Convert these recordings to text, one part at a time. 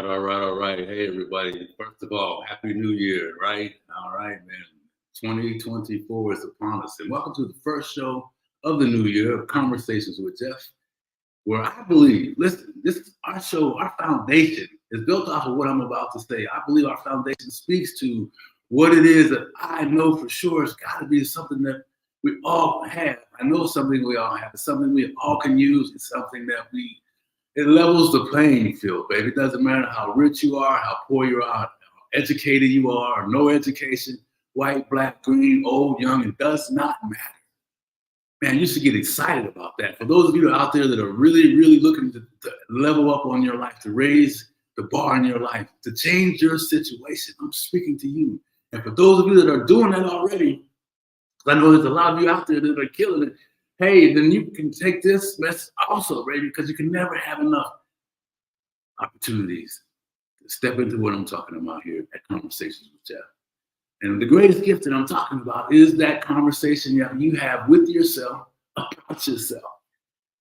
all right. Hey, everybody. First of all, Happy New Year, right? All right, man. 2024 is upon us. And welcome to the first show of the new year of Conversations with Geoff, where I believe, listen, this our show, our foundation is built off of what I'm about to say. I believe our foundation speaks to what it is that I know for sure it's got to be something that we all have. I know something we all have. It's something we all can use. It's something that it levels the playing field, baby. It doesn't matter how rich you are, how poor you are, how educated you are, or no education, white, black, green, old, young, it does not matter. Man, you should get excited about that. For those of you out there that are really, really looking to level up on your life, to raise the bar in your life, to change your situation, I'm speaking to you. And for those of you that are doing that already, because I know there's a lot of you out there that are killing it, hey, then you can take this message also, baby, because you can never have enough opportunities to step into what I'm talking about here at Conversations with Geoff. And the greatest gift that I'm talking about is that conversation you have with yourself about yourself,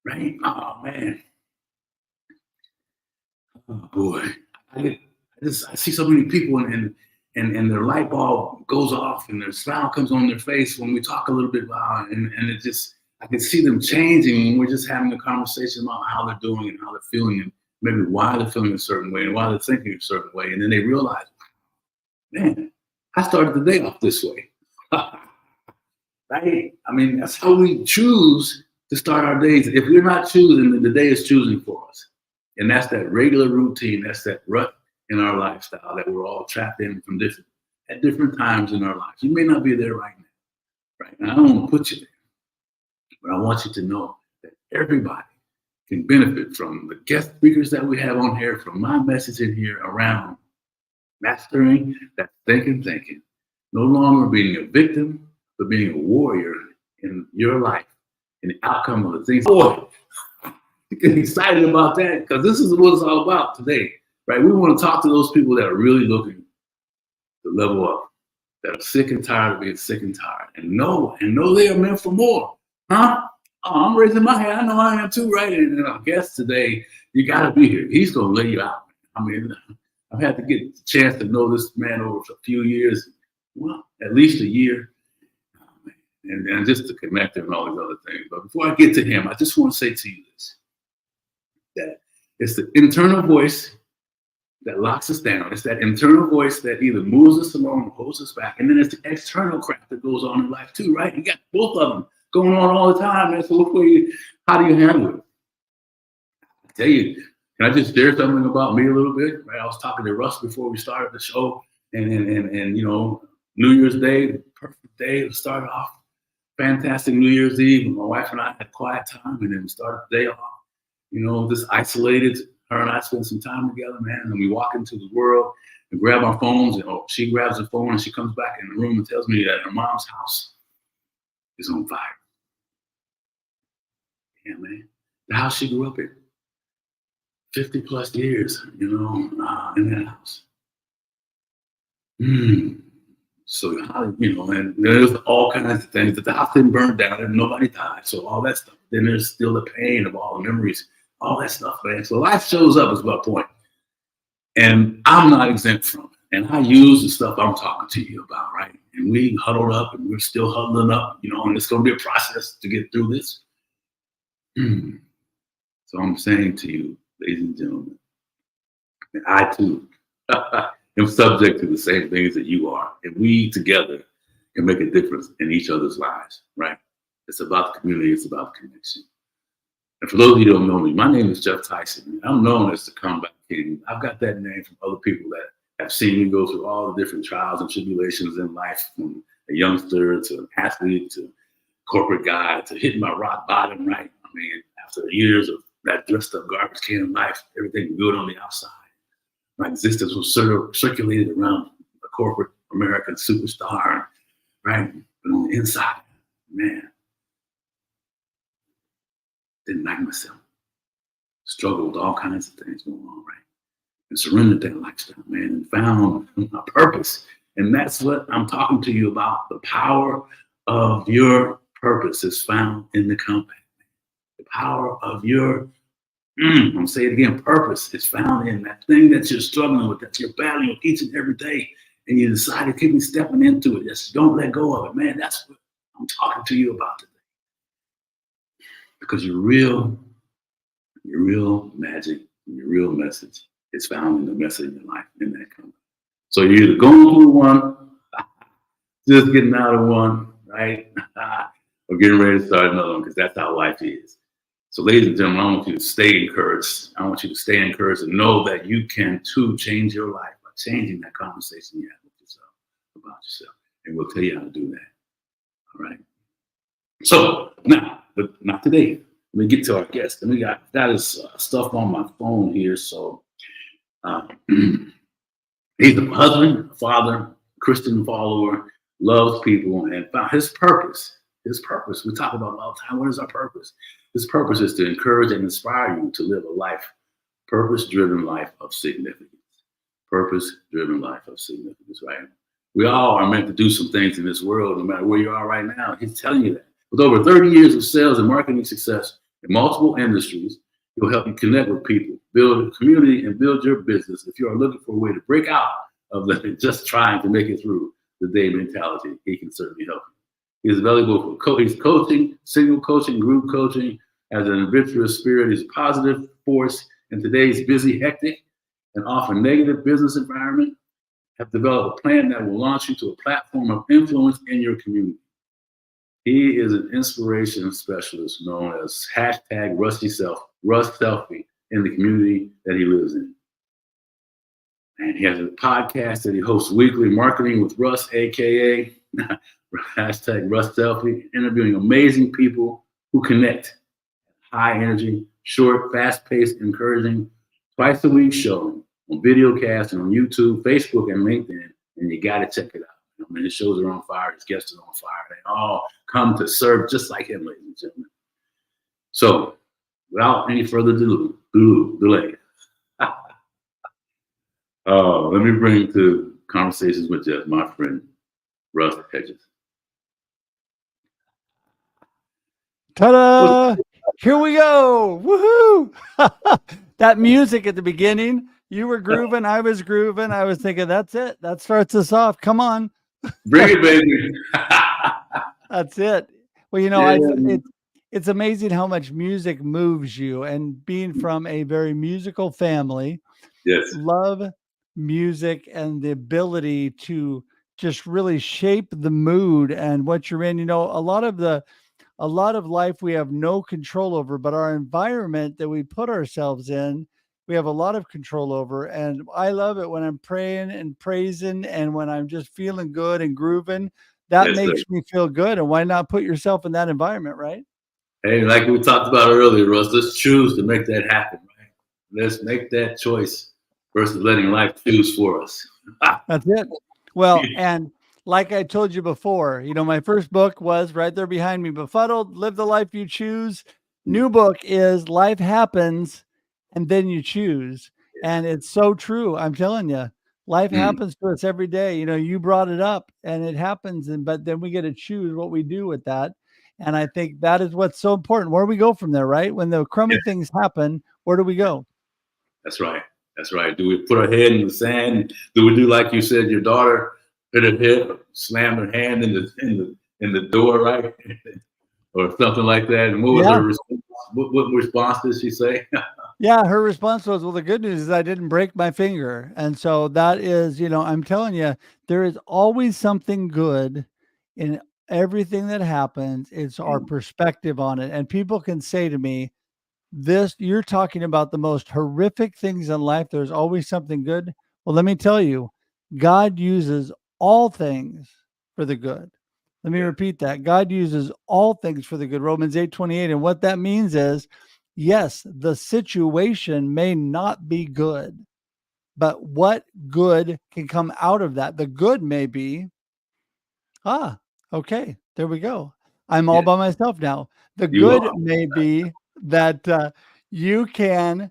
right? Oh, man. Oh, boy. I see so many people and their light bulb goes off and their smile comes on their face when we talk a little bit about it. And it just, I can see them changing when we're just having a conversation about how they're doing and how they're feeling and maybe why they're feeling a certain way and why they're thinking a certain way. And then they realize, man, I started the day off this way. Right? I mean, that's how we choose to start our days. If we're not choosing, then the day is choosing for us. And that's that regular routine. That's that rut in our lifestyle that we're all trapped in from at different times in our lives. You may not be there right now. Right? And I don't want to put you there. But I want you to know that everybody can benefit from the guest speakers that we have on here, from my message in here around mastering that thinking. No longer being a victim, but being a warrior in your life and the outcome of the things. Boy, you get excited about that because this is what it's all about today, right? We want to talk to those people that are really looking to level up, that are sick and tired of being sick and tired, and know they are meant for more. Huh? Oh, I'm raising my hand. I know I am too, right? And our guest today, you got to be here. He's going to lay you out. I mean, I've had to get the chance to know this man over a few years, well, at least a year, and just to connect him and all these other things. But before I get to him, I just want to say to you this, that it's the internal voice that locks us down. It's that internal voice that either moves us along or holds us back. And then it's the external crap that goes on in life too, right? You got both of them going on all the time, man. So how do you handle it? I tell you, can I just share something about me a little bit? Right? I was talking to Russ before we started the show, and you know, New Year's Day, perfect day to start off. Fantastic New Year's Eve. My wife and I had quiet time, and then we started the day off. You know, just isolated. Her and I spent some time together, man. And we walk into the world and grab our phones, and she grabs the phone and she comes back in the room and tells me that her mom's house is on fire. Yeah, man. The house she grew up in. 50 plus years, you know, in that house. So, you know, and there's all kinds of things that the house didn't burn down and nobody died. So all that stuff. Then there's still the pain of all the memories, all that stuff, man. So life shows up is my point. And I'm not exempt from it. And I use the stuff I'm talking to you about, right? And we huddled up and we're still huddling up, you know, and it's going to be a process to get through this. So I'm saying to you, ladies and gentlemen, and I too am subject to the same things that you are. And we together can make a difference in each other's lives, right? It's about the community, it's about the connection. And for those of you who don't know me, my name is Geoff Tyson. I'm known as the Combat King. I've got that name from other people that have seen me go through all the different trials and tribulations in life, from a youngster to an athlete to corporate guy to hitting my rock bottom, right? I mean, after years of that dressed up garbage can life, everything good on the outside. My existence was sort of circulated around a corporate American superstar, right? But on the inside, man, didn't like myself. Struggled with all kinds of things going on, right? And surrendered that lifestyle, man, and found my purpose. And that's what I'm talking to you about. The power of your purpose is found in the compact. The power of your I'm going to say it again. Purpose is found in that thing that you're struggling with, that you're battling with each and every day. And you decide to keep stepping into it. Just don't let go of it. Man, that's what I'm talking to you about today. Because your real magic, your real message is found in the message in your life, in that company. So you're either going through one, just getting out of one, right? Or getting ready to start another one, because that's how life is. So ladies and gentlemen, I want you to stay encouraged. I want you to stay encouraged and know that you can too change your life by changing that conversation you have with yourself about yourself. And we'll tell you how to do that. All right. So now, but not today. Let me get to our guest. Let me got his stuff on my phone here. So he's a husband, father, Christian follower, loves people, and found his purpose. His purpose. We talk about all the time. What is our purpose? His purpose is to encourage and inspire you to live a life, purpose-driven life of significance. Purpose-driven life of significance, right? We all are meant to do some things in this world, no matter where you are right now. He's telling you that. With over 30 years of sales and marketing success in multiple industries, he'll help you connect with people, build a community, and build your business. If you are looking for a way to break out of the just trying to make it through the day mentality, he can certainly help you. He is available for he's coaching, single coaching, group coaching, as an adventurous spirit. He's a positive force in today's busy, hectic, and often negative business environment. Have developed a plan that will launch you to a platform of influence in your community. He is an inspiration specialist known as hashtag Russ Selfie in the community that he lives in. And he has a podcast that he hosts weekly, Marketing with Russ, aka hashtag Russ Selfie, interviewing amazing people who connect. High energy, short, fast-paced, encouraging, twice a week show on video cast and on YouTube, Facebook, and LinkedIn. And you got to check it out. I mean, his shows are on fire. His guests are on fire. They all come to serve just like him, ladies and gentlemen. So, without any further delay, let me bring to Conversations with Geoff my friend, Russ Hedges. Ta-da! Here we go! Woohoo! That music at the beginning, you were grooving, I was grooving. I was thinking, that's it. That starts us off. Come on. Bring it, baby. That's it. Well, you know, it's amazing how much music moves you. And being from a very musical family, Yes, love music and the ability to just really shape the mood and what you're in. You know, a lot of life we have no control over, but our environment that we put ourselves in, we have a lot of control over. And I love it when I'm praying and praising and when I'm just feeling good and grooving. That yes, makes sir. me feel good. And why not put yourself in that environment, right? Hey, like we talked about earlier, Russ, let's choose to make that happen, right? Let's make that choice versus letting life choose for us. That's it. Well, and like I told you before, you know, my first book was right there behind me, Befuddled, Live the Life You Choose. New book is Life Happens and Then You Choose. And it's so true. I'm telling you, life happens to us every day. You know, you brought it up and it happens, but then we get to choose what we do with that. And I think that is what's so important. Where do we go from there, right? When the crummy things happen, where do we go? That's right. That's right. Do we put our head in the sand? Do we do like you said, your daughter hit her head, slammed her hand in the door, right? Or something like that. And what was her response? What response did she say? Yeah, her response was, well, the good news is I didn't break my finger. And so that is, you know, I'm telling you, there is always something good in everything that happens. It's our perspective on it. And people can say to me, this, you're talking about the most horrific things in life. There's always something good. Well, let me tell you, God uses all things for the good. Let me repeat that. God uses all things for the good. Romans 8:28. And what that means is, yes, the situation may not be good, but what good can come out of that? The good may be, okay, there we go. I'm all by myself now. The good may be that you can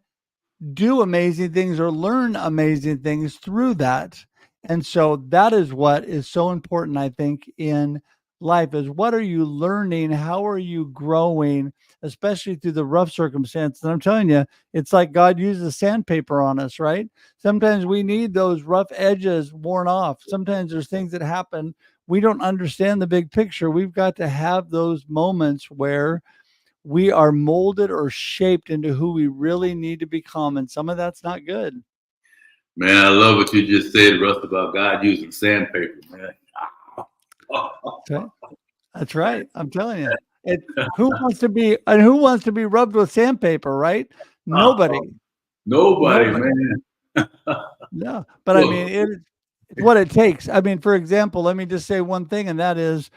do amazing things or learn amazing things through that. And so that is what is so important, I think, in life is what are you learning? How are you growing, especially through the rough circumstances? And I'm telling you, it's like God uses sandpaper on us, right? Sometimes we need those rough edges worn off. Sometimes there's things that happen. We don't understand the big picture. We've got to have those moments where we are molded or shaped into who we really need to become. And some of that's not good. Man, I love what you just said, Russ, about God using sandpaper, man. Okay. That's right. I'm telling you. Who wants to be rubbed with sandpaper, right? Nobody. Nobody, Nobody. man. No. But I mean, Well, it's what it takes. I mean, for example, let me just say one thing, and that is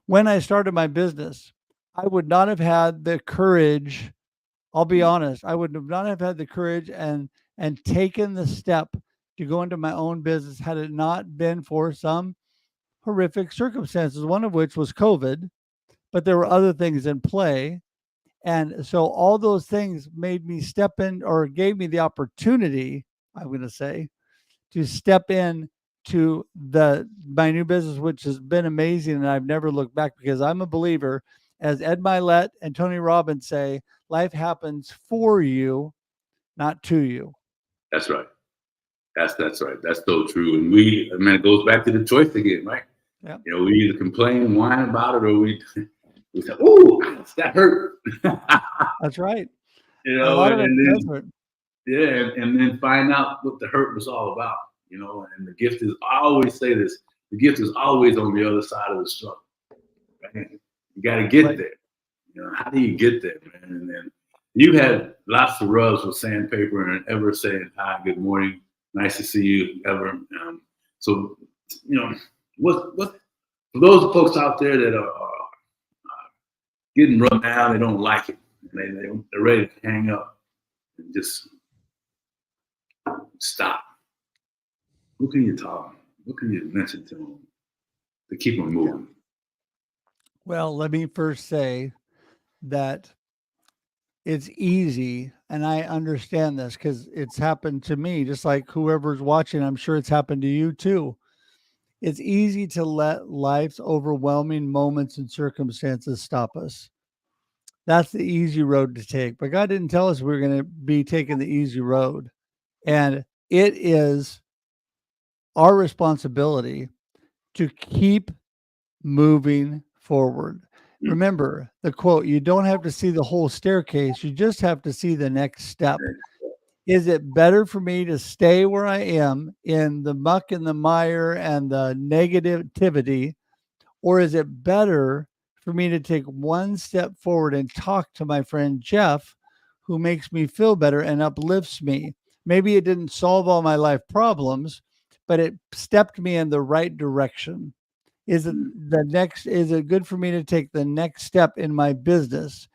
when I started my business, I would not have had the courage. I'll be honest. I would have not have had the courage and taken the step to go into my own business had it not been for some horrific circumstances, one of which was COVID, but there were other things in play. And so all those things made me step in or gave me the opportunity, I'm going to say, to step in to my new business, which has been amazing. And I've never looked back because I'm a believer, as Ed Milet and Tony Robbins say, life happens for you, not to you. that's right. That's right. That's so true. And it goes back to the choice again, right? Yeah. You know, we either complain, whine about it, or we say, "Ooh, that hurt." That's right. You A know, lot of it and does then hurt. and then find out what the hurt was all about. You know, and the gift is. I always say this: the gift is always on the other side of the struggle. Right? You got to get Right. there. You know, how do you get there, man? And then you had lots of rubs with sandpaper and ever saying hi, good morning, nice to see you, ever. So, you know, what for those folks out there that are getting run down, they don't like it, and they're ready to hang up and just stop. Who can you talk? What can you mention to them to keep them moving? Well, let me first say that it's easy, and I understand this because it's happened to me, just like whoever's watching, I'm sure it's happened to you too. It's easy to let life's overwhelming moments and circumstances stop us. That's the easy road to take. But God didn't tell us we were going to be taking the easy road. And it is our responsibility to keep moving forward. Remember the quote, you don't have to see the whole staircase, you just have to see the next step. Is it better for me to stay where I am in the muck and the mire and the negativity, or is it better for me to take one step forward and talk to my friend Geoff, who makes me feel better and uplifts me? Maybe it didn't solve all my life problems, but it stepped me in the right direction. Is it good for me to take the next step in my business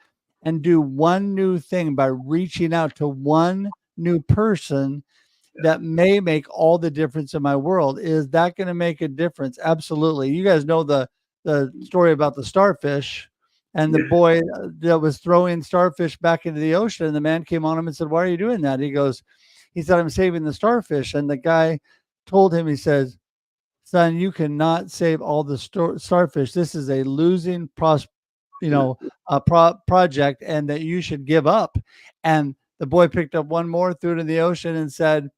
and do one new thing by reaching out to one new person that may make all the difference in my world? Is that going to make a difference? Absolutely. You guys know the story about the starfish and the boy that was throwing starfish back into the ocean, and the man came on him and said, "Why are you doing that?" He said, "I'm saving the starfish." And the guy told him, he says, "Son, you cannot save all the starfish. This is a losing project, and that you should give up." And the boy picked up one more, threw it in the ocean, and said,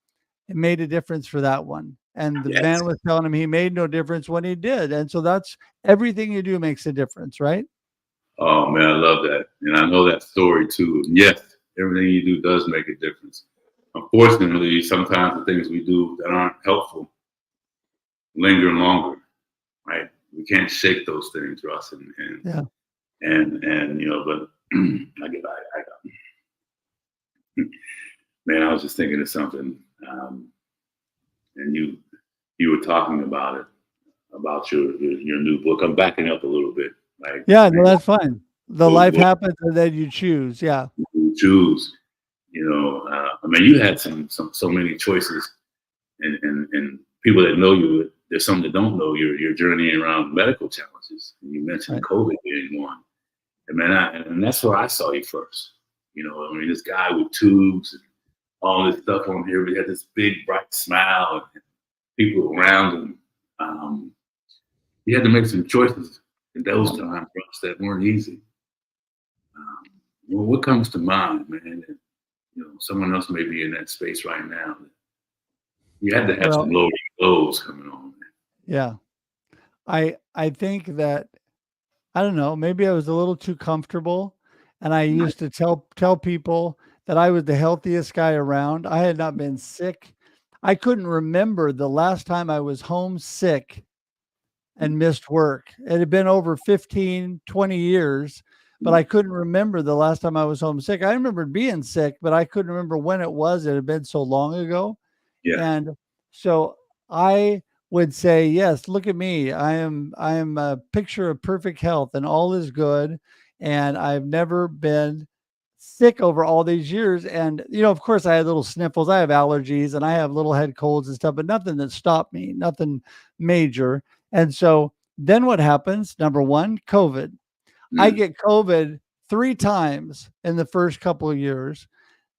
"It made a difference for that one." And the Yes. man was telling him he made no difference when he did. And so that's everything you do makes a difference, right? Oh man, I love that, and I know that story too. Yes, everything you do does make a difference. Unfortunately, sometimes the things we do that aren't helpful linger longer, right? We can't shake those things, Russ, Yeah. and you know, but man, I was just thinking of something, and you were talking about it, about your new book. I'm backing up a little bit, right? Yeah, no, that's fine. The life What happens and then you choose. Yeah. you choose, you know. I mean, you had so many choices, and people that know you, there's some that don't know your journey around medical challenges. And you mentioned Right. COVID being one. And man, and that's where I saw you first. You know, I mean, this guy with tubes and all this stuff on here. We had this big bright smile and people around him. You had to make some choices in those times for us that weren't easy. Well, what comes to mind, man? And, someone else may be in that space right now. You had to have some lows coming on. Man. Yeah. I think that, I don't know, maybe I was a little too comfortable, and I used to tell people that I was the healthiest guy around. I had not been sick. I couldn't remember the last time I was homesick and missed work. It had been over 15, 20 years, but I couldn't remember the last time I was homesick. I remembered being sick, but I couldn't remember when it was. It had been so long ago. Yeah. And so I would say, yes, look at me. I am a picture of perfect health and all is good. And I've never been sick over all these years. And, of course I had little sniffles. I have allergies and I have little head colds and stuff, but nothing that stopped me, nothing major. And so then what happens? Number one, COVID. I get COVID 3 times in the first couple of years.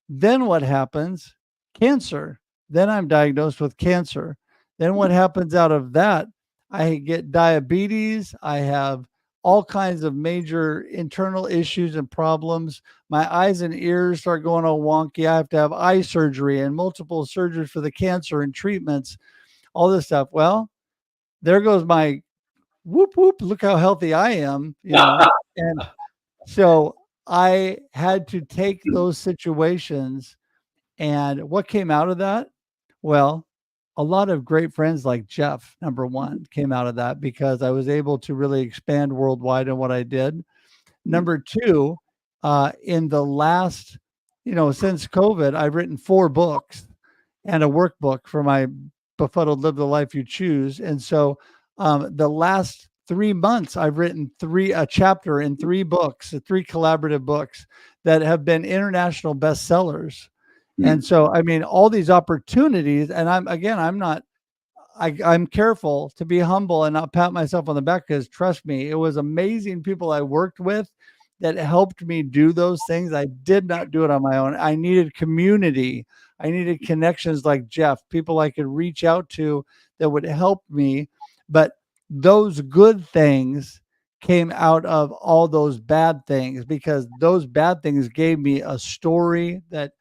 Then what happens? Cancer. Then I'm diagnosed with cancer. Then what happens out of that? I get diabetes. I have all kinds of major internal issues and problems. My eyes and ears start going all wonky. I have to have eye surgery and multiple surgeries for the cancer and treatments, all this stuff. Well, there goes my whoop whoop. Look how healthy I am, And so I had to take those situations. And what came out of that? Well, a lot of great friends like Geoff, number one, came out of that because I was able to really expand worldwide in what I did. Number two, in the last, since COVID, I've written 4 books and a workbook for my Befuddled Live the Life You Choose. And so the last 3 months, I've written a chapter in 3 books, 3 collaborative books that have been international bestsellers. And so, I mean, all these opportunities, and I'm careful to be humble and not pat myself on the back because trust me, it was amazing people I worked with that helped me do those things. I did not do it on my own. I needed community. I needed connections like Geoff, people I could reach out to that would help me. But those good things came out of all those bad things because those bad things gave me a story that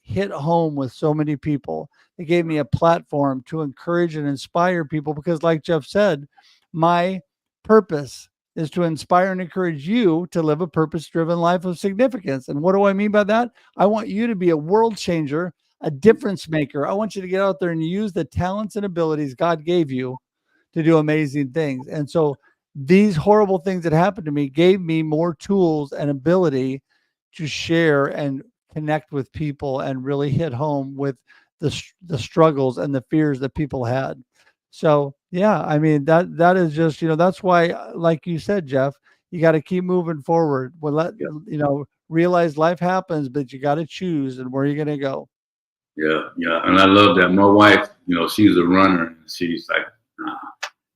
hit home with so many people. It gave me a platform to encourage and inspire people because, like Geoff said, my purpose is to inspire and encourage you to live a purpose-driven life of significance. And what do I mean by that? I want you to be a world changer, a difference maker. I want you to get out there and use the talents and abilities God gave you to do amazing things. And so these horrible things that happened to me gave me more tools and ability to share and connect with people and really hit home with the struggles and the fears that people had. So yeah, I mean that is just, that's why, like you said, Geoff, you got to keep moving forward. Realize life happens, but you got to choose and where you're going to go. Yeah, and I love that. My wife, she's a runner, and she's like,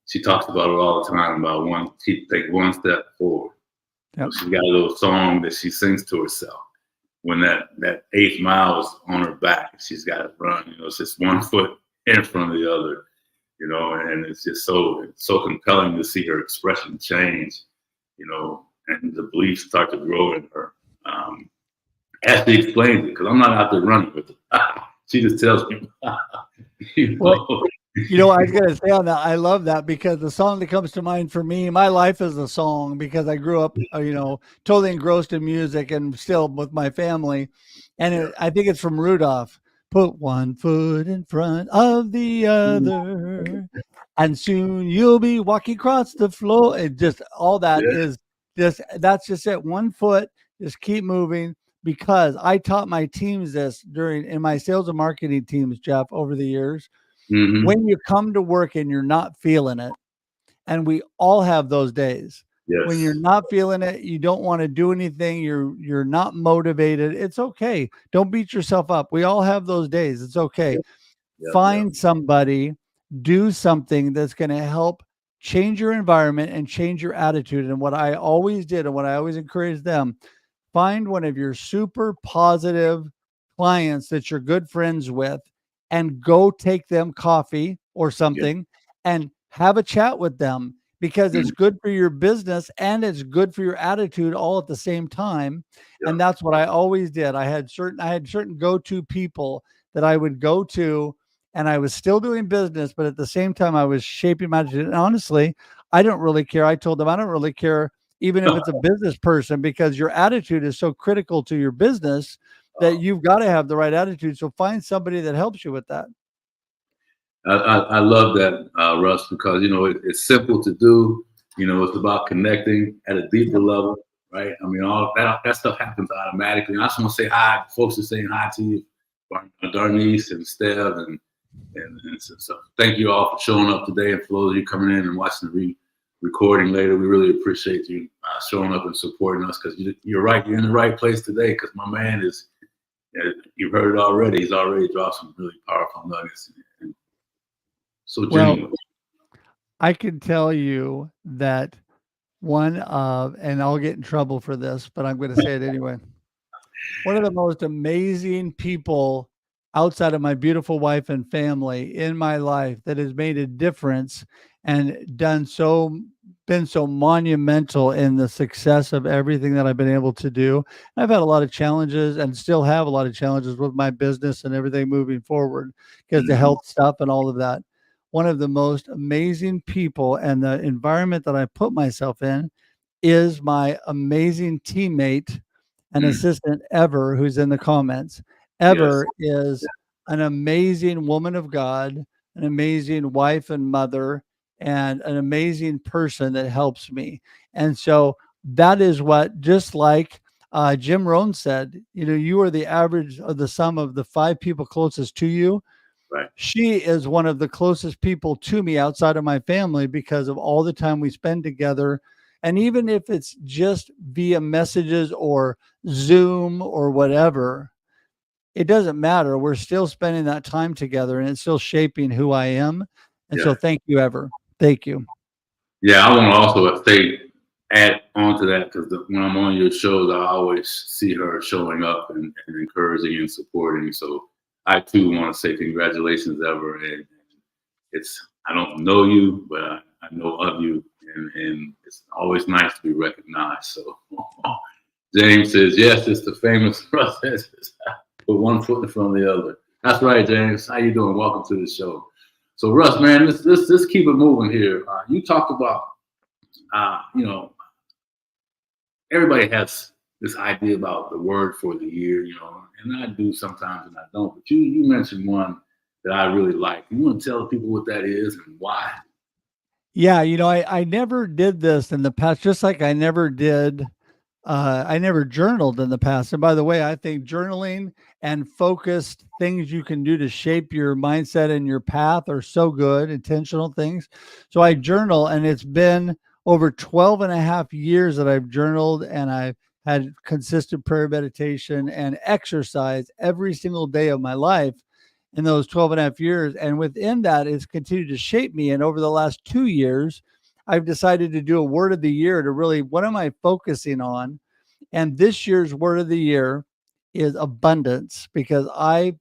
she talks about it all the time about she take one step forward. Yep. She's got a little song that she sings to herself. When that 8th mile is on her back, she's got to run. It's just one foot in front of the other. And it's just so compelling to see her expression change. And the beliefs start to grow in her. As she explains it, because I'm not out there running with her. She just tells me. I was going to say on that, I love that because the song that comes to mind for me, my life is a song because I grew up, totally engrossed in music and still with my family. And I think it's from Rudolph. Put one foot in front of the other and soon you'll be walking across the floor. It just, all that is just, that's just it. One foot, just keep moving. Because I taught my teams this in my sales and marketing teams, Geoff, over the years. Mm-hmm. When you come to work and you're not feeling it, and we all have those days. Yes. When you're not feeling it, you don't want to do anything, you're not motivated. It's okay. Don't beat yourself up. We all have those days. It's okay. Find somebody, do something that's going to help change your environment and change your attitude. And what I always did and what I always encourage them, find one of your super positive clients that you're good friends with and go take them coffee or something and have a chat with them. because it's good for your business and it's good for your attitude all at the same time. Yeah. And that's what I always did. I had certain go-to people that I would go to, and I was still doing business, but at the same time I was shaping my attitude. And honestly, I don't really care. I told them I don't really care even if it's a business person, because your attitude is so critical to your business that you've got to have the right attitude. So find somebody that helps you with that. I love that, Russ, because, you know, it's simple to do. You know, it's about connecting at a deeper level, right? I mean, all that stuff happens automatically. And I just want to say hi. Folks are saying hi to you, Darnice and Steph, and so thank you all for showing up today, and for those of you coming in and watching the recording later. We really appreciate you showing up and supporting us, because you're right. You're in the right place today, because my man is. You've heard it already. He's already dropped some really powerful nuggets. And so genuine. Well, I can tell you that and I'll get in trouble for this, but I'm going to say it anyway. One of the most amazing people outside of my beautiful wife and family in my life that has made a difference and been so monumental in the success of everything that I've been able to do. I've had a lot of challenges and still have a lot of challenges with my business and everything moving forward, because the health stuff and all of that. One of the most amazing people and the environment that I put myself in is my amazing teammate and assistant, Ever, who's in the comments. Ever is an amazing woman of God, an amazing wife and mother, and an amazing person that helps me. And so that is what, just like Jim Rohn said, you know, you are the average of the sum of the 5 people closest to you. Right. She is one of the closest people to me outside of my family, because of all the time we spend together. And even if it's just via messages or Zoom or whatever, it doesn't matter. We're still spending that time together, and it's still shaping who I am. And so thank you, Ever. Thank you. Yeah, I want to also add on to that, because when I'm on your shows, I always see her showing up and encouraging and supporting. So I too want to say congratulations, Ever. And I don't know you, but I know of you, and it's always nice to be recognized. So James says, yes, it's the famous Russ Hedge. Put one foot in front of the other. That's right, James. How you doing? Welcome to the show. So Russ, man, let's keep it moving here. You talked about, you know, everybody has this idea about the word for the year, you know, and I do sometimes and I don't. But you mentioned one that I really like. You want to tell people what that is and why? Yeah, you know, I never did this in the past, just like I never journaled in the past. And by the way, I think journaling and focused things you can do to shape your mindset and your path are so good, intentional things. So I journal, and it's been over 12 and a half years that I've journaled, and I've had consistent prayer, meditation, and exercise every single day of my life in those 12 and a half years. And within that, it's continued to shape me. And over the last 2 years, I've decided to do a word of the year to really, what am I focusing on? And this year's word of the year is abundance, because I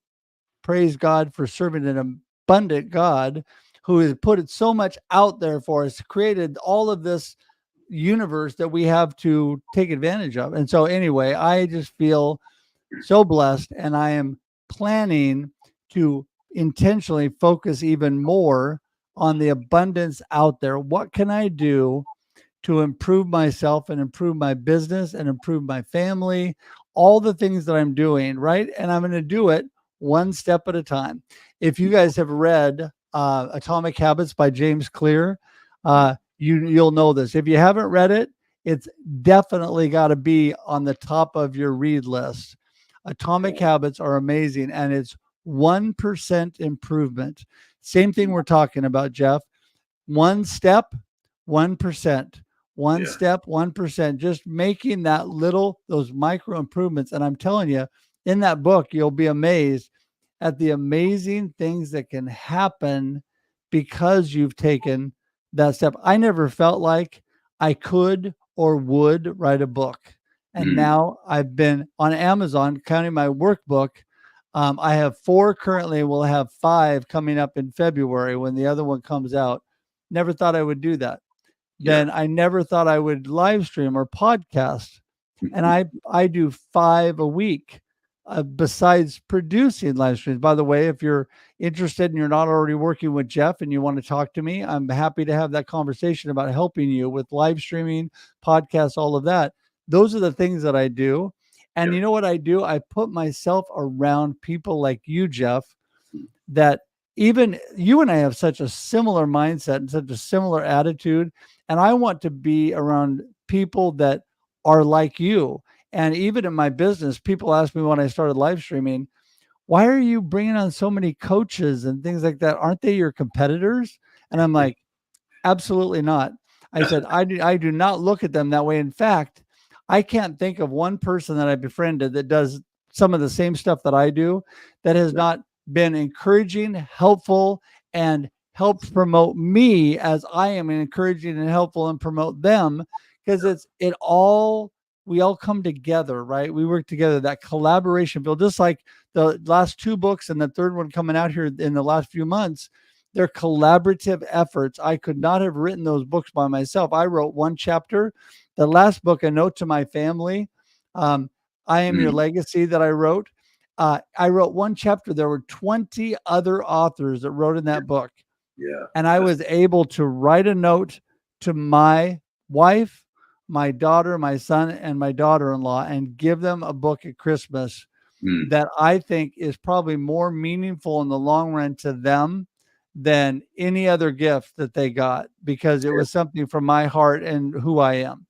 praise God for serving an abundant God who has put it so much out there for us, created all of this universe that we have to take advantage of. And so anyway, I just feel so blessed, and I am planning to intentionally focus even more on the abundance out there. What can I do to improve myself and improve my business and improve my family, all the things that I'm doing, right? And I'm going to do it one step at a time. If you guys have read Atomic Habits by James Clear, you'll know this. If you haven't read it, it's definitely got to be on the top of your read list. Atomic Habits are amazing, and it's 1% improvement. Same thing we're talking about, Geoff. One step, 1%. One step, 1%. Just making those micro improvements. And I'm telling you, in that book, you'll be amazed at the amazing things that can happen because you've taken that step. I never felt like I could or would write a book. And now I've been on Amazon, counting my workbook. I have 4 currently. We'll have 5 coming up in February when the other one comes out. Never thought I would do that. Yeah. then I never thought I would live stream or podcast. And I do 5 a week, besides producing live streams. By the way, if you're interested and you're not already working with Geoff and you want to talk to me, I'm happy to have that conversation about helping you with live streaming, podcasts, all of that. Those are the things that I do. And Yeah. you know what I do? I put myself around people like you, Geoff, that even you and I have such a similar mindset and such a similar attitude. And I want to be around people that are like you. And even in my business, people ask me when I started live streaming, why are you bringing on so many coaches and things like that? Aren't they your competitors? And I'm like, absolutely not. I said, I do not look at them that way. In fact, I can't think of one person that I befriended that does some of the same stuff that I do that has Yeah. not been encouraging, helpful, and helped promote me as I am encouraging and helpful and promote them, because we all come together, right? We work together, that collaboration feel, just like the last 2 books and the third one coming out here in the last few months. They're collaborative efforts. I could not have written those books by myself. I wrote 1 chapter. The last book, A Note to My Family, um, I Am Your Mm. Legacy, that I wrote. I wrote 1 chapter. There were 20 other authors that wrote in that book. Yeah. And I was able to write a note to my wife, my daughter, my son, and my daughter-in-law, and give them a book at Christmas Mm. that I think is probably more meaningful in the long run to them than any other gift that they got, because it was something from my heart and who I am.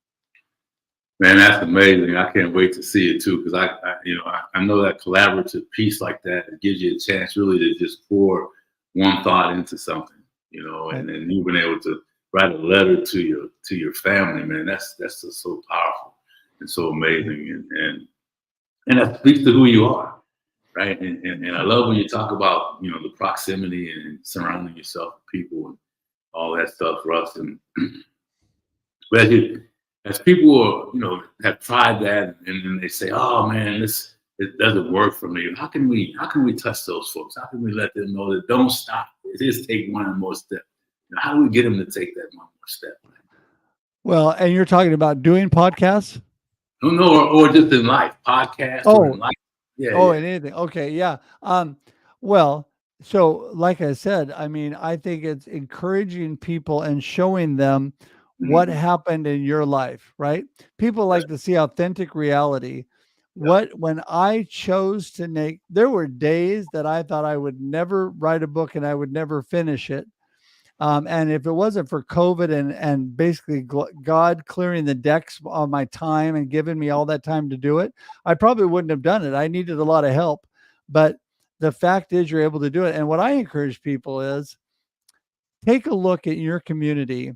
Man, that's amazing. I can't wait to see it too, because I know that collaborative piece like that, it gives you a chance really to just pour one thought into something, and then you've been able to write a letter to your family, man. That's just so powerful and so amazing, and that speaks to who you are, right? And I love when you talk about the proximity and surrounding yourself with people and all that stuff, Russ. And but as people have tried that, and then they say, "Oh man, it doesn't work for me." How can we touch those folks? How can we let them know that don't stop? It is take one more step. How do we get them to take that one more step? Well, and you're talking about doing podcasts? No, or just in life, podcasts or in life. Yeah. And anything. Okay, yeah. Well, so like I said, I mean, I think it's encouraging people and showing them what Mhm. happened in your life, right? People That's like to see authentic reality. yeah. When I chose to make, there were days that I thought I would never write a book and I would never finish it. And if it wasn't for COVID and basically God clearing the decks on my time and giving me all that time to do it, I probably wouldn't have done it. I needed a lot of help, but the fact is you're able to do it. And what I encourage people is take a look at your community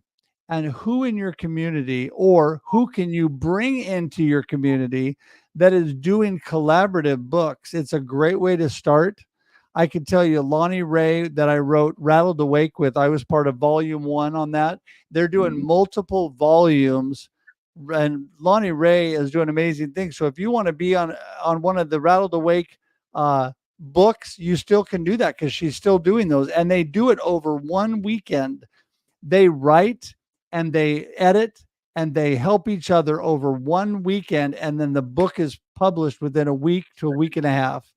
and who in your community or who can you bring into your community that is doing collaborative books. It's a great way to start. I can tell you Lonnie Ray that I wrote Rattled Awake with. I was part of volume 1 on that. They're doing Mhm. multiple volumes, and Lonnie Ray is doing amazing things. So if you want to be on one of the Rattled Awake books, you still can do that because she's still doing those, and they do it over 1 weekend. They write and they edit and they help each other over 1 weekend, and then the book is published within a week to a week and a half.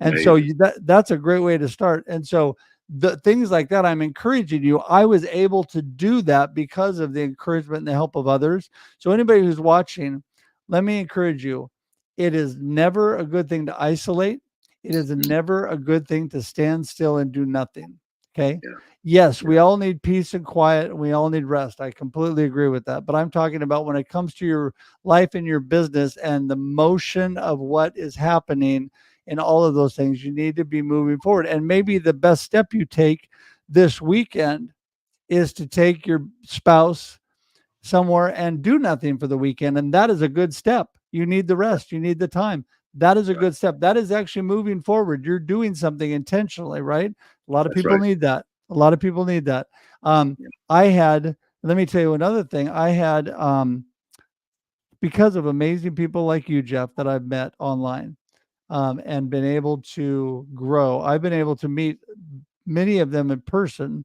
And so Amazing. that's a great way to start. And so the things like that, I'm encouraging you. I was able to do that because of the encouragement and the help of others. So anybody who's watching, let me encourage you. It is never a good thing to isolate. It is Mhm. never a good thing to stand still and do nothing. Okay. Yeah. Yes, Yeah. we all need peace and quiet and we all need rest. I completely agree with that. But I'm talking about when it comes to your life and your business and the motion of what is happening in all of those things, you need to be moving forward. And maybe the best step you take this weekend is to take your spouse somewhere and do nothing for the weekend. And that is a good step. You need the rest, you need the time. That is a Right. good step. That is actually moving forward. You're doing something intentionally, right? A lot of That's people right. need that. A lot of people need that. Yeah. I had, let me tell you another thing. I had, because of amazing people like you, Geoff, that I've met online, and been able to grow. I've been able to meet many of them in person.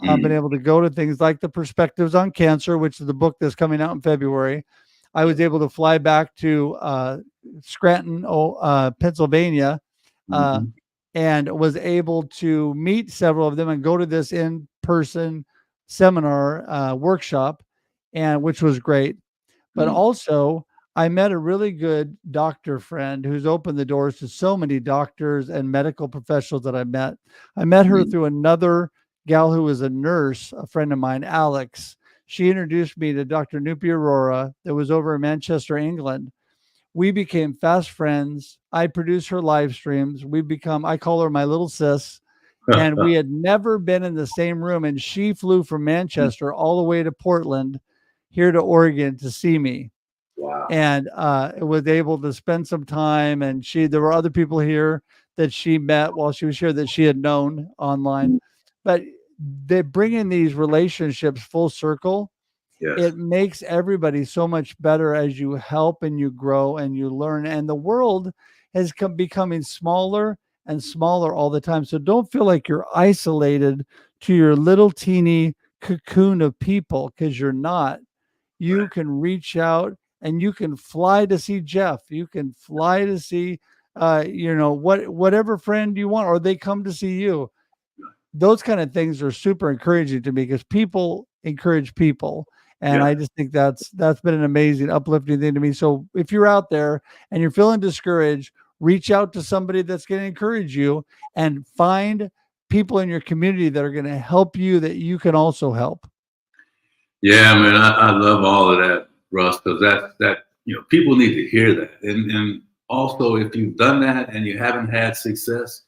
I've been able to go to things like the Perspectives on Cancer, which is the book that's coming out in February. I was able to fly back to Scranton, Pennsylvania, and was able to meet several of them and go to this in-person seminar workshop, and which was great. But also, I met a really good doctor friend who's opened the doors to so many doctors and medical professionals that I met. I met her through another gal who was a nurse, a friend of mine, Alex. She introduced me to Dr. Nupi Aurora that was over in Manchester, England. We became fast friends. I produce her live streams. I call her my little sis. And we had never been in the same room. And she flew from Manchester all the way to Portland, here to Oregon, to see me. Wow. And was able to spend some time. And there were other people here that she met while she was here that she had known online. But they bring in these relationships full circle. Yes. It makes everybody so much better as you help and you grow and you learn. And the world has becoming smaller and smaller all the time. So don't feel like you're isolated to your little teeny cocoon of people, because you're not. You can reach out and you can fly to see Geoff. You can fly to see, whatever friend you want, or they come to see you. Those kind of things are super encouraging to me, because people encourage people. And I just think that's been an amazing, uplifting thing to me. So if you're out there and you're feeling discouraged, reach out to somebody that's going to encourage you, and find people in your community that are going to help you, that you can also help. Yeah, man, I love all of that, Russ, because that people need to hear that. And also, if you've done that and you haven't had success,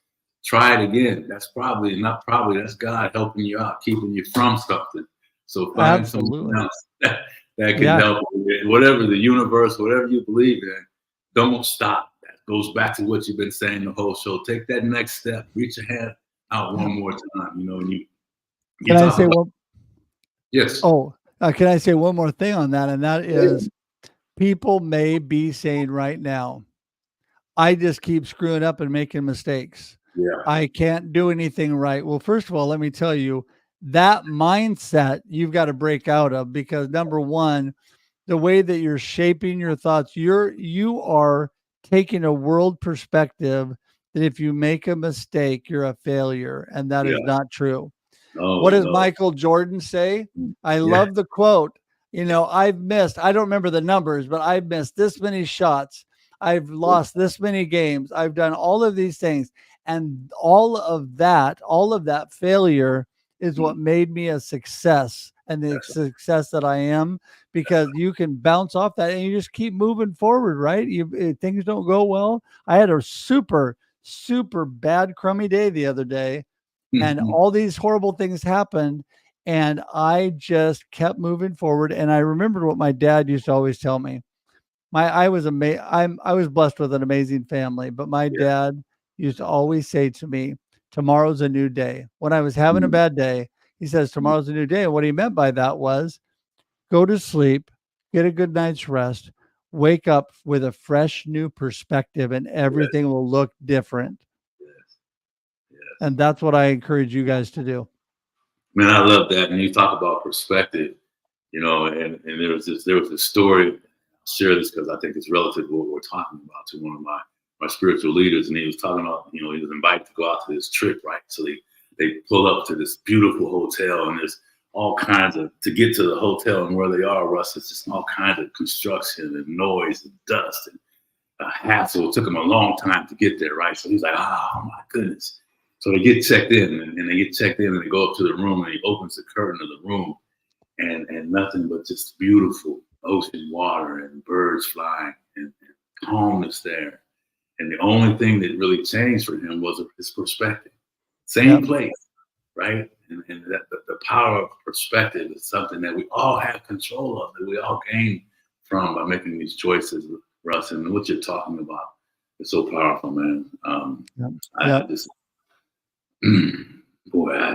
try it again. That's that's God helping you out, keeping you from something. So find someone else that can help you. Whatever the universe, whatever you believe in, don't stop. That goes back to what you've been saying the whole show. Take that next step. Reach your hand out one more time. And you Can I say one? Yes. Oh, can I say one more thing on that? And that is, people may be saying right now, I just keep screwing up and making mistakes. Yeah. I can't do anything right. Well, first of all, let me tell you, that mindset you've got to break out of, because number one, the way that you're shaping your thoughts, you are taking a world perspective that if you make a mistake, you're a failure. And that is not true. What does Michael Jordan say? I love the quote. I don't remember the numbers, but I've missed this many shots. I've lost this many games. I've done all of these things. And all of that failure is what made me a success, and the success that I am, because you can bounce off that and you just keep moving forward, right? Things don't go well. I had a super, super bad, crummy day the other day, and all these horrible things happened, and I just kept moving forward. And I remembered what my dad used to always tell me. I was blessed with an amazing family, but my dad used to always say to me, tomorrow's a new day. When I was having a bad day, he says, tomorrow's a new day. And what he meant by that was, go to sleep, get a good night's rest, wake up with a fresh new perspective, and everything will look different. And that's what I encourage you guys to do. Man, I love that. And you talk about perspective, and there was this story. I'll share this because I think it's relative to what we're talking about, to one of my spiritual leaders. And he was talking about, he was invited to go out to this trip, right? So they pull up to this beautiful hotel, and there's all kinds of, to get to the hotel and where they are, Russ, it's just all kinds of construction and noise and dust and hassle. It took him a long time to get there, right? So he's like, oh my goodness. So they get checked in, and they go up to the room, and he opens the curtain of the room, and nothing but just beautiful ocean water and birds flying and calmness there. And the only thing that really changed for him was his perspective. Same place, right? And that the power of perspective is something that we all have control of, that we all gain from by making these choices, Russ. And what you're talking about is so powerful, man.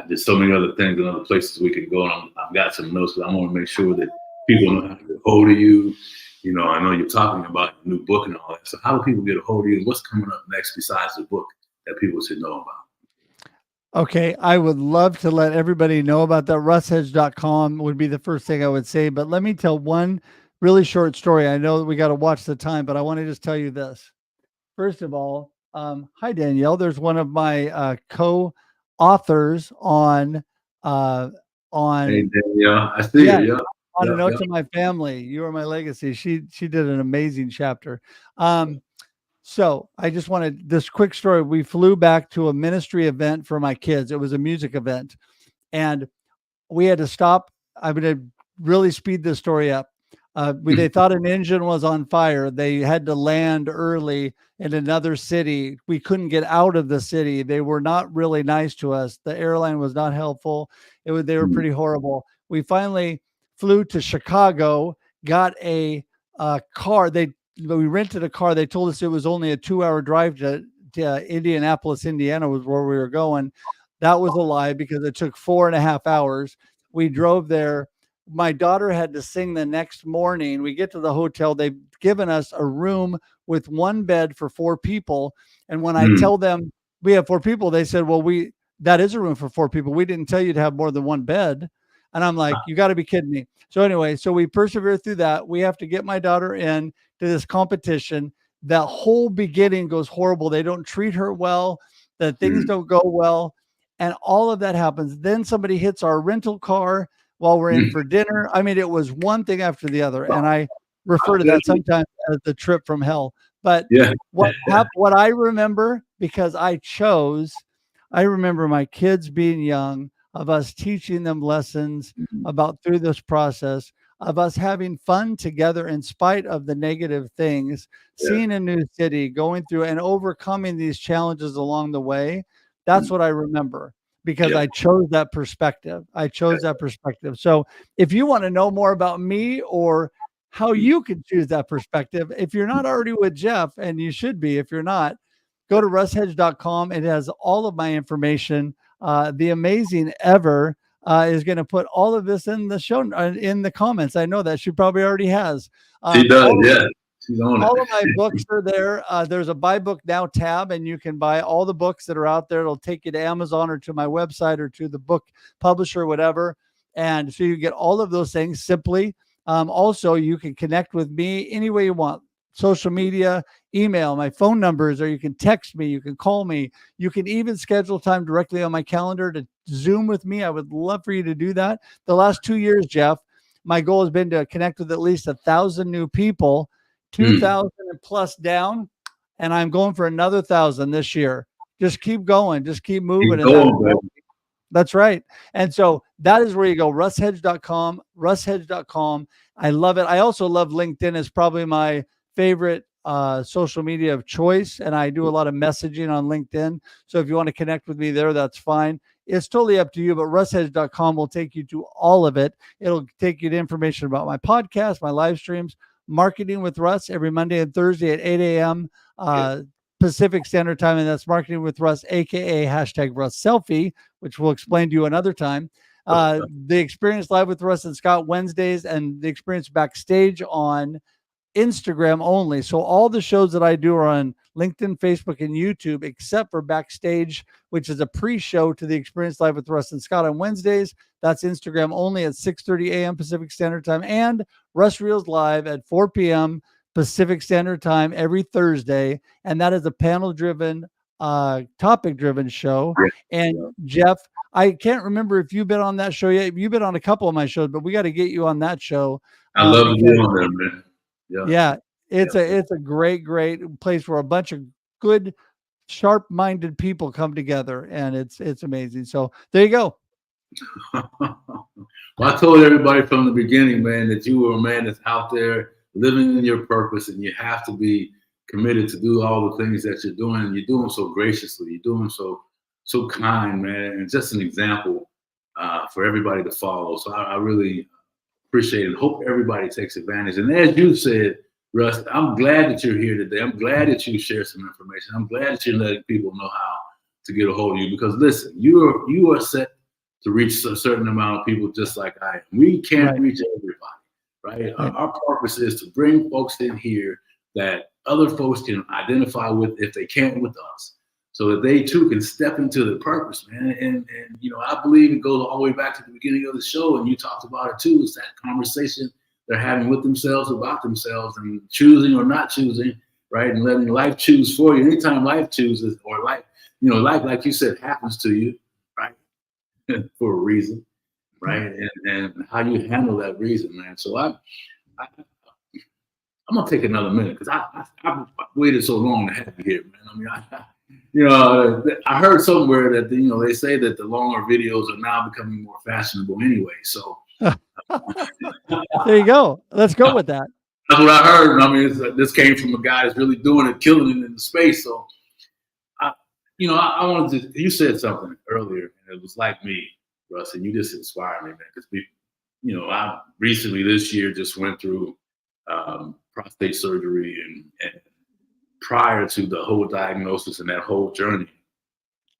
There's so many other things and other places we can go. And I've got some notes, but I want to make sure that people know how to get a hold of you. I know you're talking about your new book and all that. So how do people get a hold of you? And what's coming up next besides the book that people should know about? Okay, I would love to let everybody know about that. RussHedge.com would be the first thing I would say. But let me tell one really short story. I know that we got to watch the time, but I want to just tell you this. First of all, hi Danielle. There's one of my co-authors uh, Hey, on yeah, I see yeah, you. Yeah, on a yeah, note yeah. to my family. You are my legacy. She did an amazing chapter. Um, so I just wanted this quick story. We flew back to a ministry event for my kids. It was a music event, and we had to stop. I'm going to really speed this story up. They thought an engine was on fire. They had to land early in another city. We couldn't get out of the city. They were not really nice to us. The airline was not helpful. They were pretty horrible. We finally flew to Chicago, got a car. We rented a car. They told us it was only a 2-hour drive to Indianapolis, Indiana was where we were going. That was a lie because it took 4.5 hours. We drove there. My daughter had to sing the next morning. We get to the hotel. They've given us a room with one bed for 4 people. And when I Mm. tell them we have 4 people, they said, well, that is a room for 4 people. We didn't tell you to have more than one bed. And I'm like, you got to be kidding me. So anyway, so we persevere through that. We have to get my daughter in to this competition. That whole beginning goes horrible. They don't treat her well. That things don't go well. And all of that happens. Then somebody hits our rental car while we're in Mm. for dinner. I mean, it was one thing after the other. And I I refer to feel that you. sometimes as the trip from hell. But Yeah. what I remember, because I remember my kids being young, of us teaching them lessons about through this process, of us having fun together in spite of the negative things, Yeah. seeing a new city, going through and overcoming these challenges along the way. That's what I remember because Yeah. I chose that perspective. I chose that perspective. So if you want to know more about me or how you can choose that perspective, if you're not already with Geoff, and you should be, if you're not, go to russhedge.com. It has all of my information. The amazing Ever is going to put all of this in the show, in the comments. I know that she probably already has. She does. All of Yeah. She's on it. all of my books are there. There's a buy book now tab, and you can buy all the books that are out there. It'll take you to Amazon or to my website or to the book publisher, whatever. And so you get all of those things simply. Also, you can connect with me any way you want. Social media, email, my phone numbers, or you can text me, you can call me. You can even schedule time directly on my calendar to Zoom with me. I would love for you to do that. The last 2 years, Geoff, my goal has been to connect with at least 1,000 new people. 2,000 plus down, and I'm going for another 1,000 this year. Just keep going, just keep moving. Keep And going, baby. that's right. And so that is where you go. russhedge.com, russhedge.com. I love it. I also love LinkedIn. It's probably my favorite social media of choice. And I do a lot of messaging on LinkedIn. So if you want to connect with me there, that's fine. It's totally up to you, but russhedge.com will take you to all of it. It'll take you to information about my podcast, my live streams, Marketing with Russ every Monday and Thursday at 8 a.m. Pacific Standard Time. And that's Marketing with Russ, AKA hashtag Russ Selfie, which we'll explain to you another time. The Experience Live with Russ and Scott Wednesdays, and the Experience Backstage on Instagram only. So all the shows that I do are on LinkedIn, Facebook, and YouTube, except for Backstage, which is a pre-show to the Experience Live with Russ and Scott on Wednesdays. That's Instagram only at 6:30 a.m. Pacific Standard Time, and Russ Reels Live at 4 p.m. Pacific Standard Time every Thursday. And that is a panel-driven, topic-driven show. And Geoff, I can't remember if you've been on that show yet. You've been on a couple of my shows, but we got to get you on that show. I love to be on there, man. Yeah, it's a great place where a bunch of good, sharp-minded people come together, and it's amazing. So there you go. Well, I told everybody from the beginning, man, that you were a man that's out there living in your purpose, and you have to be committed to do all the things that you're doing. And you're doing so graciously. You're doing so kind, man, and just an example for everybody to follow. So I really appreciate it. Hope everybody takes advantage. And as you said, Russ, I'm glad that you're here today. I'm glad that you share some information. I'm glad that you're letting people know how to get a hold of you, because listen, you are set to reach a certain amount of people just like I am. We can't reach everybody, right? Our purpose is to bring folks in here that other folks can identify with if they can't with us. so that they too can step into the purpose, man. And you know, I believe it goes all the way back to the beginning of the show, and you talked about it too. It's that conversation they're having with themselves about themselves, and choosing or not choosing, right? And letting life choose for you. Anytime life chooses, or life, you know, life, like you said, happens to you, right? For a reason, right? And how you handle that reason, man. So I'm gonna take another minute because I've waited so long to have you here, man. I mean, you know, I heard somewhere that you know, they say that the longer videos are now becoming more fashionable anyway. So there you go. Let's go with that. That's what I heard. I mean, this came from a guy that's really doing it, killing it in the space. So, you know, I wanted to. You said something earlier, and it was like me, Russ, and you just inspired me, man. Because you know, I recently this year just went through prostate surgery, and prior to the whole diagnosis and that whole journey,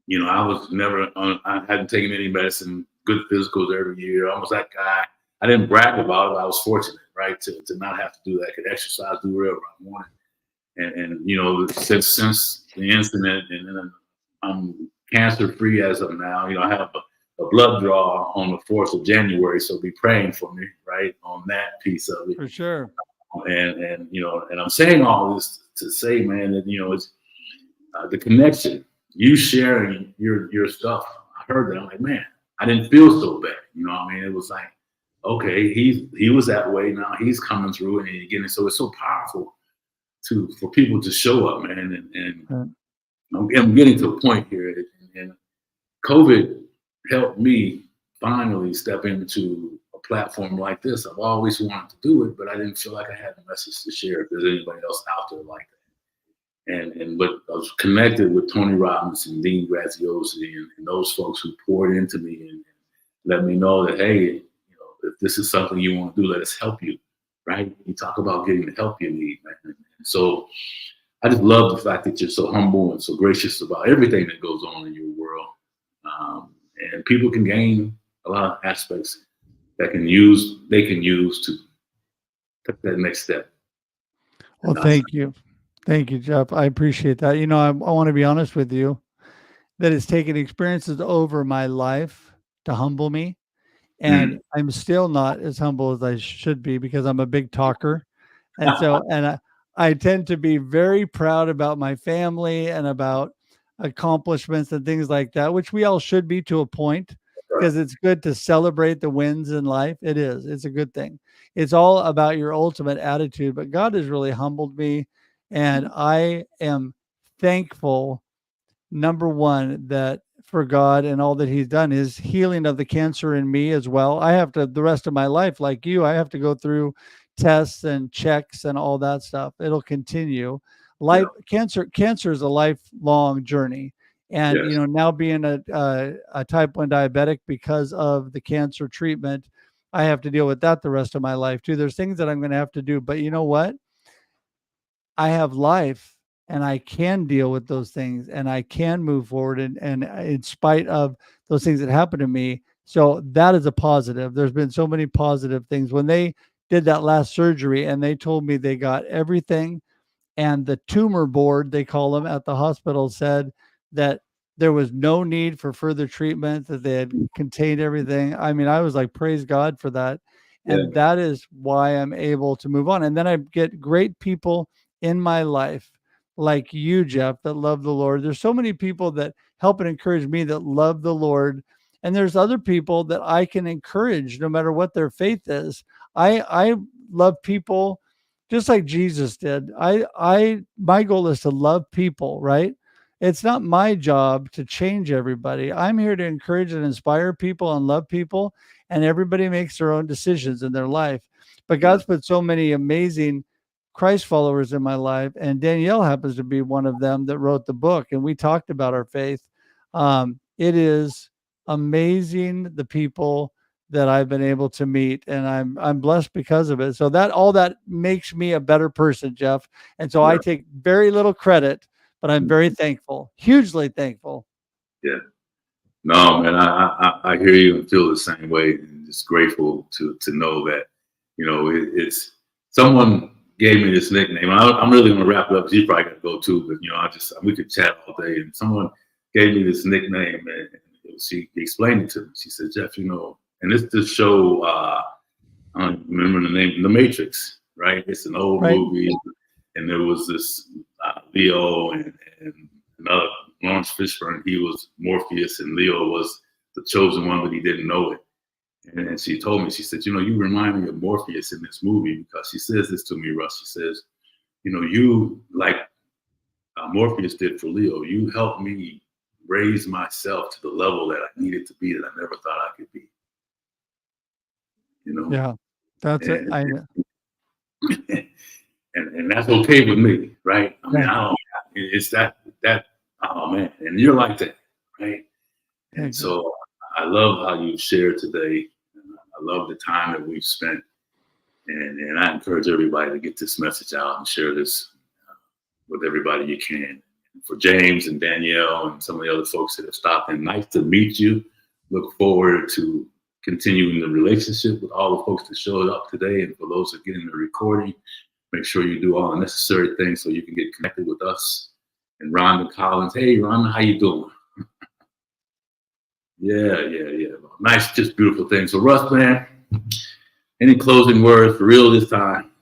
you know, I was never I hadn't taken any medicine, good physicals every year. I was that guy. I didn't brag about it. I was fortunate, right, to not have to do that. I could exercise, do whatever I wanted. And you know, since the incident, and then I'm cancer free as of now. You know, I have a blood draw on the 4th of January, so be praying for me, right, on that piece of it. For sure. And you know, and I'm saying all this to say, man, that you know, it's the connection. You sharing your stuff. I heard that. I'm like, man, I didn't feel so bad. You know what I mean? It was like, okay, he was that way. Now he's coming through, and again, so it's so powerful for people to show up, man. And I'm getting to a point here, and COVID helped me finally step into a platform like this. I've always wanted to do it, but I didn't feel like I had a message to share if there's anybody else out there like that. But I was connected with Tony Robbins and Dean Graziosi and those folks who poured into me and let me know that, hey, you know, if this is something you want to do, let us help you, right? You talk about getting the help you need, man. And so I just love the fact that you're so humble and so gracious about everything that goes on in your world. And people can gain a lot of aspects that they can use to take that next step. Well, thank you. Thank you, Geoff. I appreciate that. You know, I want to be honest with you that it's taken experiences over my life to humble me. And I'm still not as humble as I should be because I'm a big talker. And so, and I tend to be very proud about my family and about accomplishments and things like that, which we all should be to a point, because it's good to celebrate the wins in life. It is. It's a good thing. It's all about your ultimate attitude. But God has really humbled me. And I am thankful, number one, that for God and all that he's done, is healing of the cancer in me as well. I have to, the rest of my life, like you, I have to go through tests and checks and all that stuff. It'll continue. Cancer is a lifelong journey. And, you know, now being a type 1 diabetic because of the cancer treatment, I have to deal with that the rest of my life too. There's things that I'm going to have to do, but you know what? I have life and I can deal with those things and I can move forward and in spite of those things that happen to me. So that is a positive. There's been so many positive things. When they did that last surgery and they told me they got everything, and the tumor board, they call them at the hospital, said that there was no need for further treatment, that they had contained everything. I mean, I was like, praise God for that. And that is why I'm able to move on. And then I get great people in my life like you, Geoff, that love the Lord. There's so many people that help and encourage me that love the Lord. And there's other people that I can encourage no matter what their faith is. I love people just like Jesus did. My goal is to love people, right? It's not my job to change everybody. I'm here to encourage and inspire people and love people, and everybody makes their own decisions in their life. But God's put so many amazing Christ followers in my life, and Danielle happens to be one of them that wrote the book, and we talked about our faith. It is amazing, the people that I've been able to meet, and I'm blessed because of it. So that all that makes me a better person, Geoff. And so I take very little credit, but I'm very thankful, hugely thankful. Yeah. No, man, I hear you and feel the same way. And just grateful to know that, you know, it's someone gave me this nickname. I'm really going to wrap it up because you probably got to go too. But we could chat all day. And someone gave me this nickname, and she explained it to me. She said, Geoff, and this show, I don't remember the name, The Matrix, right? It's an old movie, and there was this Leo and another Lawrence Fishburne. He was Morpheus, and Leo was the chosen one, but he didn't know it. And then she told me, she said, you remind me of Morpheus in this movie, because she says this to me, Russ. She says, you, like Morpheus did for Leo, you helped me raise myself to the level that I needed to be, that I never thought I could be. Yeah, that's it. And that's okay with me, right? I mean, it's that, oh man, and you're like that, right? And so I love how you shared today. I love the time that we've spent, and I encourage everybody to get this message out and share this with everybody you can. For James and Danielle and some of the other folks that have stopped in, nice to meet you. Look forward to continuing the relationship with all the folks that showed up today, and for those that get in the recording, make sure you do all the necessary things so you can get connected with us. And Rhonda Collins, hey Rhonda, how you doing? Yeah. Nice, just beautiful things. So Russ, man, any closing words for real this time?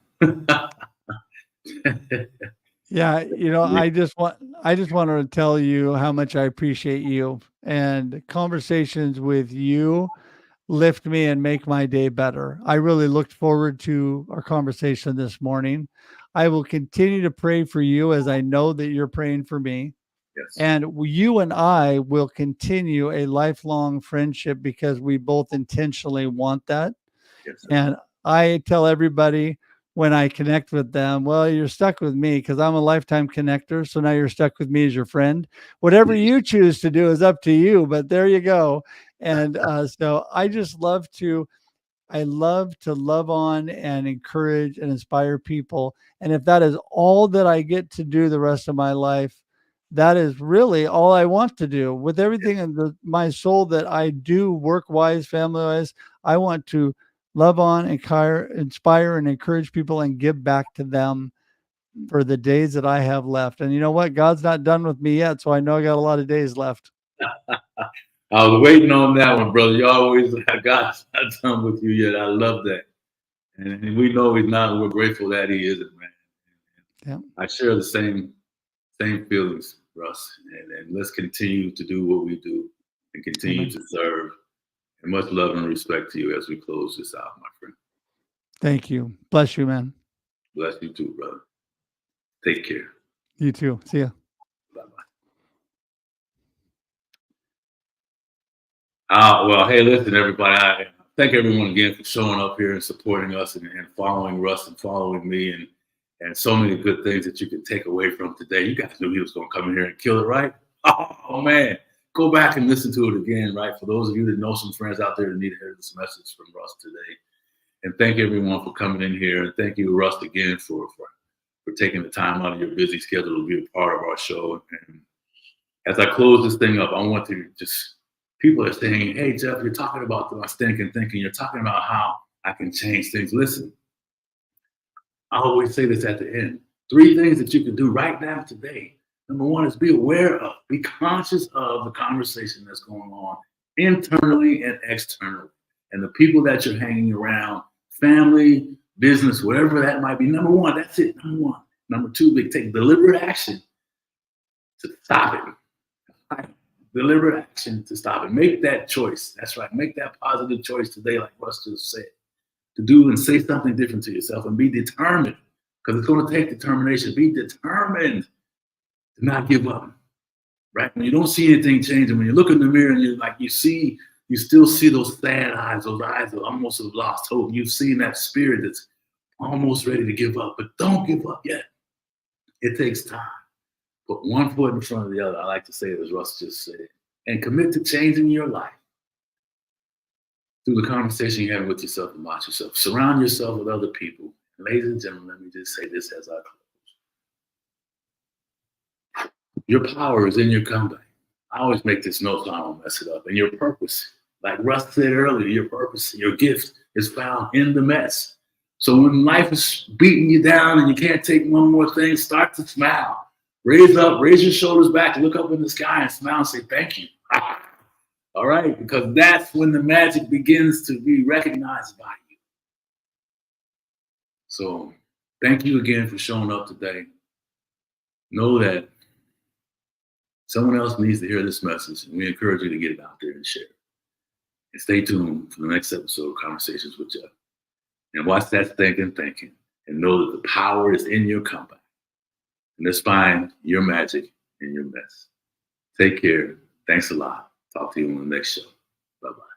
Yeah, I just wanted to tell you how much I appreciate you, and conversations with you lift me and make my day better. I really looked forward to our conversation this morning. I will continue to pray for you, as I know that you're praying for me. Yes. And you and I will continue a lifelong friendship, because we both intentionally want that. Yes. And I tell everybody when I connect with them, well, you're stuck with me because I'm a lifetime connector. So now you're stuck with me as your friend. Whatever you choose to do is up to you, but there you go. And so I just love to love on and encourage and inspire people. And if that is all that I get to do the rest of my life, that is really all I want to do. With everything in my soul that I do, work-wise, family-wise, I want to love on, inspire, and encourage people, and give back to them for the days that I have left. And you know what? God's not done with me yet, so I know I got a lot of days left. I was waiting on that one, brother. You always, God's not done with you yet. I love that. And we know he's not, and we're grateful that he isn't, man. Yeah. I share the same feelings, Russ. And let's continue to do what we do and continue to serve. And much love and respect to you as we close this out, my friend. Thank you. Bless you, man. Bless you too, brother. Take care. You too. See ya. Bye-bye. Well, hey, listen, everybody. I thank everyone again for showing up here and supporting us and following Russ and following me and so many good things that you can take away from today. You guys knew he was going to come in here and kill it, right? Oh, man. Go back and listen to it again, right? For those of you that know some friends out there that need to hear this message from Russ today. And thank everyone for coming in here. And thank you, Russ, again, for taking the time out of your busy schedule to be a part of our show. And as I close this thing up, I want to just, people are saying, hey, Geoff, you're talking about my thinking, you're talking about how I can change things. Listen, I always say this at the end. 3 things that you can do right now today. Number 1 is be aware of, be conscious of the conversation that's going on internally and externally. And the people that you're hanging around, family, business, whatever that might be. Number 1, that's it. Number 1. Number 2, take deliberate action to stop it. Right? Deliberate action to stop it. Make that choice. That's right. Make that positive choice today, like Russ just said, to do and say something different to yourself, and be determined, because it's going to take determination. Be determined to not give up, right? When you don't see anything changing, when you look in the mirror and you still see those sad eyes, those eyes that almost have lost hope. You've seen that spirit that's almost ready to give up, but don't give up yet. It takes time. Put one foot in front of the other. I like to say it as Russ just said, and commit to changing your life through the conversation you're having with yourself about yourself. Surround yourself with other people. And ladies and gentlemen, let me just say this as I close. Your power is in your comeback. I always make this note so I don't mess it up. And your purpose, like Russ said earlier, your purpose, your gift is found in the mess. So when life is beating you down and you can't take one more thing, start to smile. Raise up, raise your shoulders back, look up in the sky and smile and say, thank you. All right, because that's when the magic begins to be recognized by you. So thank you again for showing up today. Know that someone else needs to hear this message, and we encourage you to get it out there and share it. And stay tuned for the next episode of Conversations with Geoff. And watch that thinking, and know that the power is in your comeback. And let's find your magic in your mess. Take care. Thanks a lot. Talk to you on the next show. Bye-bye.